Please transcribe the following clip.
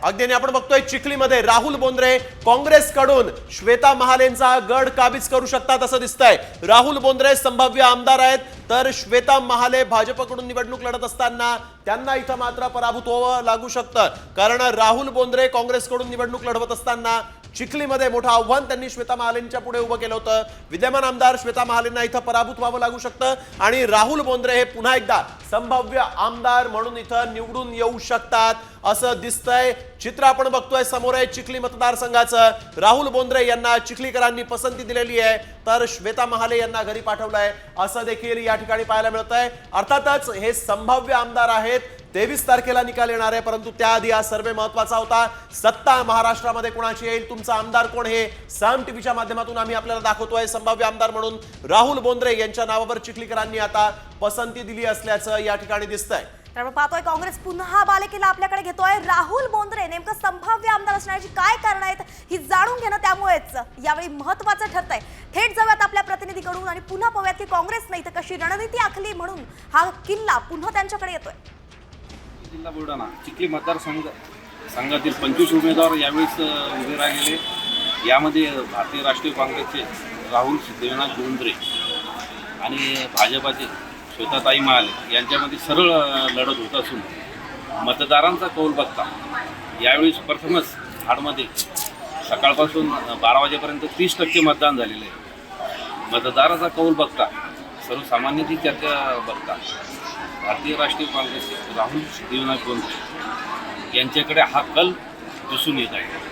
अगदी आपण बघतोय चिखलीमध्ये राहुल बोंद्रे काँग्रेसकडून श्वेता महालेंचा गड काबीज करू शकतात असं दिसतंय। राहुल बोंद्रे संभाव्य आमदार आहेत, तर श्वेता महाले भाजपकडून निवडणूक लढत असताना त्यांना इथं मात्र पराभूत व्हावं लागू शकतं। कारण राहुल बोंद्रे काँग्रेसकडून निवडणूक लढवत असताना चिखलीमध्ये मोठं आव्हान त्यांनी श्वेता महालेंच्या पुढे उभं केलं होतं। विद्यमान आमदार श्वेता महालेंना इथं पराभूत व्हावं लागू शकतं आणि राहुल बोंद्रे हे पुन्हा एकदा संभाव्य आमदार म्हणून इथं निवडून येऊ शकतात असं दिसतंय। चित्र आपण बघतोय समोर आहे चिखली मतदारसंघाचं। राहुल बोंद्रे यांना चिखलीकरांनी पसंती दिलेली आहे, तर श्वेता महाले यांना घरी पाठवलंय असं देखील या ठिकाणी पाहायला मिळतंय। अर्थातच हे संभाव्य आमदार आहेत, 23 तारखेला निकाल येणार आहे, परंतु त्याआधी हा सर्वे महत्त्वाचा होता। सत्ता महाराष्ट्रामध्ये कोणाची येईल, तुमचा आमदार कोण, हे साम टीव्हीच्या माध्यमातून आम्ही आपल्याला दाखवतोय। संभाव्य आमदार म्हणून राहुल बोंद्रे यांच्या नावावर चिखलीकरांनी आता पसंती दिली असल्याचं या ठिकाणी दिसतंय। आपण पाहतोय काँग्रेस पुन्हा बालेकिल्ला आपल्याकडे घेतोय। राहुल बोंद्रे नेमकं संभाव्य आमदार असण्याची काय कारण आहेत ही जाणून घेणं त्यामुळेच यावेळी महत्त्वाचं ठरतंय। थेट जाऊयात आपल्या प्रतिनिधीकडून आणि पुन्हा पाहूयात की काँग्रेसने इथं कशी रणनीती आखली म्हणून हा किल्ला पुन्हा त्यांच्याकडे येतोय। जिल्हा बुलढाणा चिखली मतदारसंघातील 25 उमेदवार यावेळेस उभे राहिलेले। यामध्ये भारतीय राष्ट्रीय काँग्रेसचे राहुल देवनाथ बोंद्रे आणि भाजपाचे श्वेताताई महाले यांच्यामध्ये सरळ लढत होत असून मतदारांचा कौल बघता यावेळी प्रथमच हाडमध्ये सकाळपासून 12 वाजेपर्यंत 30% मतदान झालेलं आहे। मतदाराचा कौल बघता सर्वसामान्यांची चर्चा बघता भारतीय राष्ट्रीय काँग्रेसचे राहुल देवनाथ बोंद्रे यांच्याकडे हा कल दिसून येत आहे।